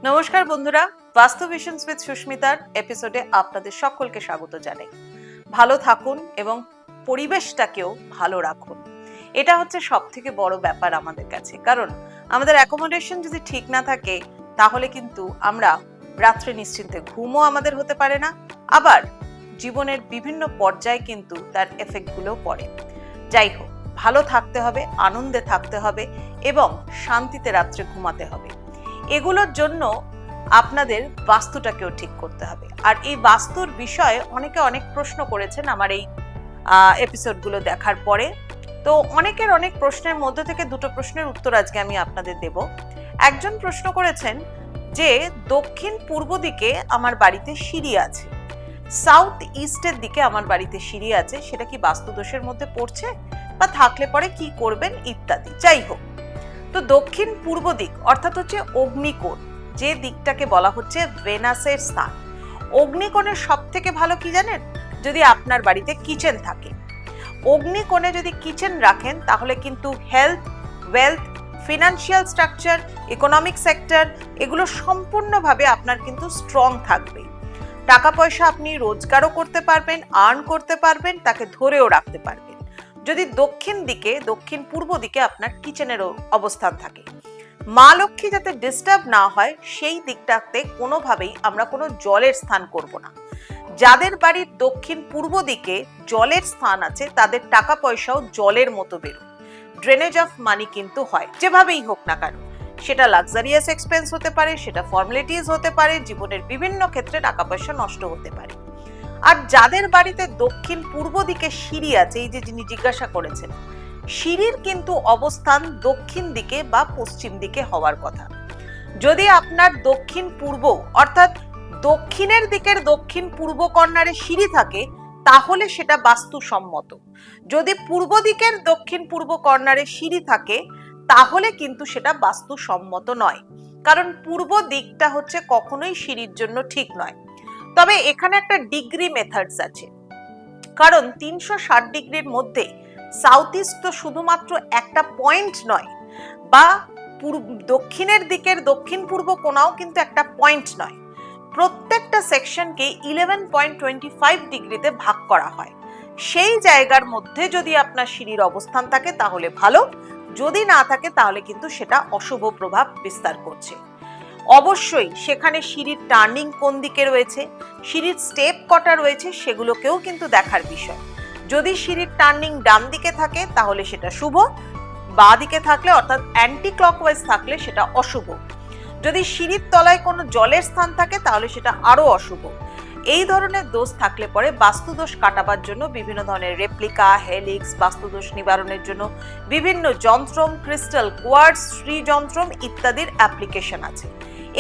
নমস্কার বন্ধুরা, বাস্তু ভিশনস উইথ সুস্মিতার এপিসোডে আপনাদের সকলকে স্বাগত জানাই। ভালো থাকুন এবং পরিবেশটাকেও ভালো রাখুন। এটা হচ্ছে সবথেকে বড় ব্যাপার আমাদের কাছে, কারণ আমাদের অ্যাকোমোডেশন যদি ঠিক না থাকে তাহলে কিন্তু আমরা রাত্রে নিশ্চিন্তে ঘুমও আমাদের হতে পারে না, আবার জীবনের বিভিন্ন পর্যায়ে কিন্তু তার এফেক্টগুলো পড়ে। যাই হোক, ভালো থাকতে হবে, আনন্দে থাকতে হবে এবং শান্তিতে রাত্রে ঘুমাতে হবে। এগুলোর জন্য আপনাদের বাস্তুটাকেও ঠিক করতে হবে। আর এই বাস্তুর বিষয়ে অনেকে অনেক প্রশ্ন করেছেন আমার এই এপিসোডগুলো দেখার পরে। তো অনেকের অনেক প্রশ্নের মধ্যে থেকে দুটো প্রশ্নের উত্তর আজকে আমি আপনাদের দেব। একজন প্রশ্ন করেছেন যে দক্ষিণ পূর্ব দিকে আমার বাড়িতে সিঁড়ি আছে, সাউথ ইস্টের দিকে আমার বাড়িতে সিঁড়ি আছে, সেটা কি বাস্তুদোষের মধ্যে পড়ছে বা থাকলে পরে কি করবেন ইত্যাদি। যাই হোক, তো দক্ষিণ পূর্ব দিক অর্থাৎ হচ্ছে অগ্নিকোণ, যে দিকটাকে বলা হচ্ছে ভেনাসের স্থান। অগ্নিকোণের সব থেকে ভালো কি জানেন? যদি আপনার বাড়িতে কিচেন থাকে, অগ্নিকোণে যদি কিচেন রাখেন তাহলে কিন্তু health, wealth, financial structure, economic sector এগুলো সম্পূর্ণভাবে আপনার কিন্তু স্ট্রং থাকবে। টাকা পয়সা আপনি রোজগারও করতে পারবেন, আর্ন করতে পারবেন, তাকে ধরেও রাখতে পারবেন যদি দক্ষিণ দিকে, দক্ষিণ পূর্ব দিকে আপনার কিচেনের অবস্থান থাকে। মা লক্ষ্মী যাতে ডিস্টার্ব না হয় সেই দিকটাতে কোনোভাবেই আমরা কোনো জলের স্থান করব না। যাদের বাড়ির দক্ষিণ পূর্ব দিকে জলের স্থান আছে তাদের টাকা পয়সাও জলের মতো বেরোয়, ড্রেনেজ অফ মানি কিন্তু হয়, যেভাবেই হোক না কেন। সেটা লাক্সারিয়াস এক্সপেন্স হতে পারে, সেটা ফর্মালিটিস হতে পারে, জীবনের বিভিন্ন ক্ষেত্রে টাকা পয়সা নষ্ট হতে পারে। আর যাদের বাড়িতে দক্ষিণ পূর্ব দিকে সিঁড়ি আছে, এই যে যিনি জিজ্ঞাসা করেছেন, সিঁড়ির কিন্তু অবস্থান দক্ষিণ দিকে বা পশ্চিম দিকে হওয়ার কথা। যদি আপনার দক্ষিণ পূর্ব অর্থাৎ দক্ষিণের দিকের দক্ষিণ পূর্ব কর্নারে সিঁড়ি থাকে তাহলে সেটা বাস্তুসম্মত। যদি পূর্ব দিকের দক্ষিণ পূর্ব কর্নারে সিঁড়ি থাকে তাহলে কিন্তু সেটা বাস্তুসম্মত নয়, কারণ পূর্ব দিকটা হচ্ছে কখনোই সিঁড়ির জন্য ঠিক নয়। তবে এখানে একটা ডিগ্রি মেথডস আছে, কারণ 360 ডিগ্রির মধ্যে সাউথ ইস্ট তো শুধুমাত্র একটা পয়েন্ট নয়, বা দক্ষিণের দিকের দক্ষিণ পূর্ব কোণাও কিন্তু একটা পয়েন্ট নয়। প্রত্যেকটা সেকশনকে 11.25 ডিগ্রিতে ভাগ করা হয়। সেই জায়গার মধ্যে যদি আপনার সিঁড়ির অবস্থান থাকে তাহলে ভালো, যদি না থাকে তাহলে কিন্তু সেটা অশুভ প্রভাব বিস্তার করছে। অবশ্যই সেখানে সিঁড়ির টার্নিং কোন দিকে রয়েছে, সিঁড়ির স্টেপ কটা রয়েছে, সেগুলোকেও কিন্তু দেখার বিষয়। যদি সিঁড়ির টার্নিং ডান দিকে থাকে তাহলে সেটা শুভ, বাঁ দিকে থাকলে অর্থাৎ অ্যান্টি ক্লকওয়াইজ থাকলে সেটা অশুভ। যদি সিঁড়ির তলায় কোনো জলের স্থান থাকে তাহলে সেটা আরো অশুভ। এই ধরনের দোষ থাকলে পরে বাস্তুদোষ কাটাবার জন্য বিভিন্ন ধরনের রেপ্লিকা, হেলিক্স, বাস্তুদোষ নিবারণের জন্য বিভিন্ন যন্ত্রম, ক্রিস্টাল, কোয়ার্টজ, শ্রীযন্ত্রম ইত্যাদির অ্যাপ্লিকেশন আছে।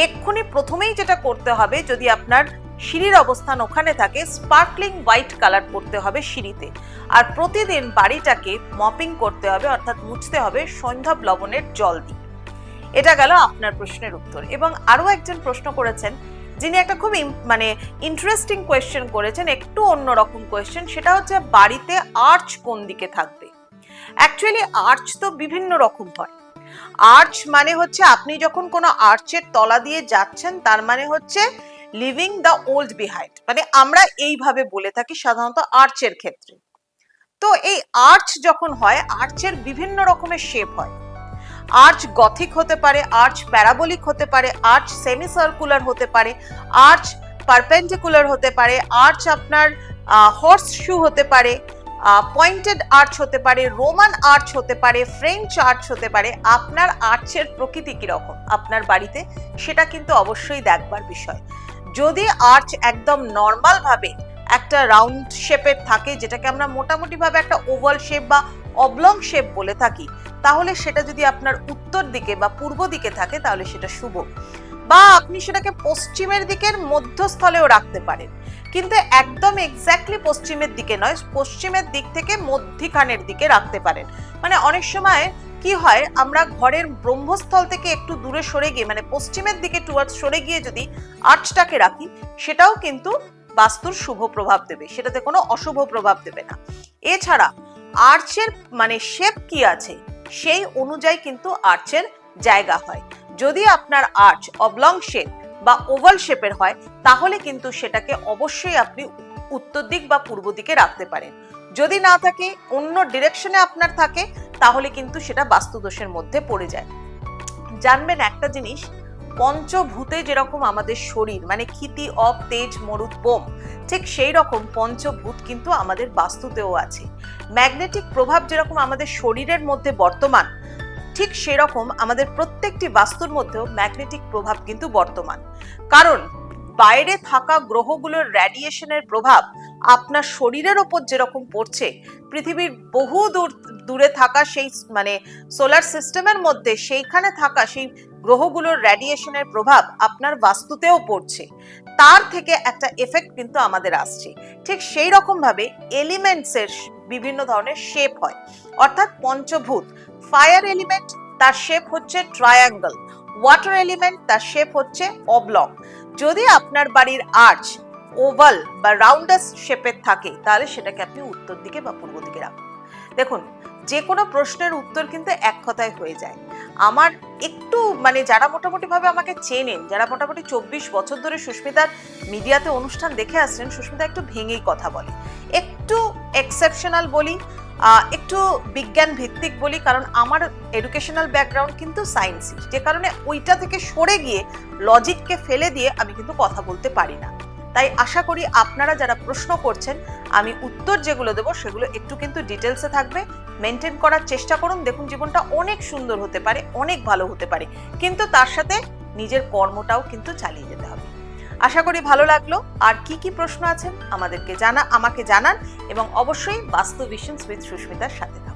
এক্ষুনি প্রথমেই যেটা করতে হবে, যদি আপনার সিঁড়ির অবস্থান ওখানে থাকে, স্পার্কলিং হোয়াইট কালার করতে হবে সিঁড়িতে, আর প্রতিদিন বাড়িটাকে মপিং করতে হবে অর্থাৎ মুছতে হবে সন্ধ্যা লবণের জল দিয়ে। এটা গেল আপনার প্রশ্নের উত্তর। এবং আরো একজন প্রশ্ন করেছেন, যিনি একটা খুব ইন্টারেস্টিং কোয়েশ্চেন করেছেন, একটু অন্যরকম কোয়েশ্চেন, সেটা হচ্ছে বাড়িতে আর্চ কোন দিকে থাকবে। অ্যাকচুয়ালি আর্চ তো বিভিন্ন রকম হয়। আর্চ মানে হচ্ছে আপনি যখন কোনো আর্চের তলা দিয়ে যাচ্ছেন তার মানে হচ্ছে লিভিং দ্য ওল্ড বিহাইন্ড, মানে আমরা এইভাবে বলে থাকি সাধারণত আর্চের ক্ষেত্রে। তো এই আর্চ যখন হয়, আর্চের বিভিন্ন রকমের শেপ হয়। আর্চ গথিক হতে পারে, আর্চ প্যারাবোলিক হতে পারে, আর্চ সেমি সার্কুলার হতে পারে, আর্চ পারপেন্ডিকুলার হতে পারে, আর্চ আপনার হর্স শু হতে পারে, পয়েন্টেড আর্চ হতে পারে, রোমান আর্চ হতে পারে, ফ্রেঞ্চ আর্চ হতে পারে। আপনার আর্চের প্রকৃতি কিরকম আপনার বাড়িতে সেটা কিন্তু অবশ্যই দেখবার বিষয়। যদি আর্চ একদম নর্মাল ভাবে একটা রাউন্ড শেপের থাকে, যেটাকে আমরা মোটামুটি ভাবে একটা ওভাল শেপ বা অবলং শেপ বলে থাকি, তাহলে সেটা যদি আপনার উত্তর দিকে বা পূর্ব দিকে থাকে তাহলে সেটা শুভ। বা আপনি সেটাকে পশ্চিমের দিকের মধ্যস্থলেও রাখতে পারেন, কিন্তু একদম এক্স্যাক্টলি পশ্চিমের দিকে নয়, পশ্চিমের দিক থেকে মধ্যিখানের দিকে রাখতে পারেন। মানে অনেক সময় কি হয়, আমরা ঘরের ব্রহ্মস্থল থেকে একটু দূরে সরে গিয়ে, মানে পশ্চিমের দিকে টুয়ার্ডস সরে গিয়ে যদি আর্চটাকে রাখি, সেটাও কিন্তু বাস্তুর শুভ প্রভাব দেবে, সেটাতে কোনো অশুভ প্রভাব দেবে না। এছাড়া আর্চের শেপ কি আছে সেই অনুযায়ী কিন্তু আর্চের জায়গা হয়। যদি আপনার আর্চ অবলং শেপ বা ওভাল শেপের হয় তাহলে কিন্তু সেটাকে অবশ্যই আপনি উত্তর দিক বা পূর্ব দিকে রাখতে পারেন। যদি না থাকে, অন্য ডিরেকশনে আপনার থাকে, তাহলে কিন্তু সেটা বাস্তুদোষের মধ্যে পড়ে যায়। জানবেন একটা জিনিস, পঞ্চভূতে যেরকম আমাদের শরীর মানে ক্ষিতি অপ তেজ মরুত বোম, ঠিক সেই রকম পঞ্চভূত কিন্তু আমাদের বাস্তুতেও আছে। ম্যাগনেটিক প্রভাব যেরকম আমাদের শরীরের মধ্যে বর্তমান, ঠিক সেরকম আমাদের প্রত্যেকটি বাস্তুর মধ্যেও ম্যাগনেটিক প্রভাব কিন্তু বর্তমান। কারণ বাইরে থাকা গ্রহগুলোর রেডিয়েশনের প্রভাব আপনার শরীরের ওপর যেরকম পড়ছে, পৃথিবীর বহু দূরে থাকা সেই মানে সোলার সিস্টেমের মধ্যে সেইখানে থাকা সেই গ্রহগুলোর রেডিয়েশনের প্রভাব আপনার বাস্তুতেও পড়ছে। তার থেকে একটা এফেক্ট কিন্তু আমাদের আসছে। ঠিক সেই রকম ভাবে এলিমেন্টসের বিভিন্ন ধরনের শেপ হয়, অর্থাৎ পঞ্চভূত। ফায়ার এলিমেন্ট, তার শেপ হচ্ছে ট্রায়াঙ্গেল। ওয়াটার এলিমেন্ট, তার শেপ হচ্ছে অবলং। যদি আপনার বাড়ির আর্চ ওভাল বা রাউন্ডাস শেপের থাকে তাহলে সেটাকে আপনি উত্তর দিকে বা পূর্ব দিকে রাখুন। দেখুন, যে কোনো প্রশ্নের উত্তর কিন্তু এক কথায় হয়ে যায়। আমার একটু মানে যারা মোটামুটি ভাবে আমাকে চেনেন, যারা মোটামুটি 24 বছর ধরে সুস্মিতার মিডিয়াতে অনুষ্ঠান দেখে আসছেন, সুস্মিতা একটু ভেঙেই কথা বলে, একটু এক্সেপশনাল বলি, একটু বিজ্ঞান ভিত্তিক বলি, কারণ আমার এডুকেশনাল ব্যাকগ্রাউন্ড কিন্তু সায়েন্সি, যে কারণে ওইটা থেকে সরে গিয়ে লজিককে ফেলে দিয়ে আমি কিন্তু কথা বলতে পারি না। তাই আশা করি আপনারা যারা প্রশ্ন করছেন আমি উত্তর যেগুলো দেবো সেগুলো একটু কিন্তু ডিটেলসে থাকবে। মেনটেন করার চেষ্টা করুন। দেখুন, জীবনটা অনেক সুন্দর হতে পারে, অনেক ভালো হতে পারে, কিন্তু তার সাথে নিজের কর্মটাও কিন্তু চালিয়ে যেতে হবে। আশা করি ভালো লাগলো। আর কি কি প্রশ্ন আছেন আমাকে জানান এবং অবশ্যই বাস্তু ভিশনস উইথ সুস্মিতার সাথে থাকুন।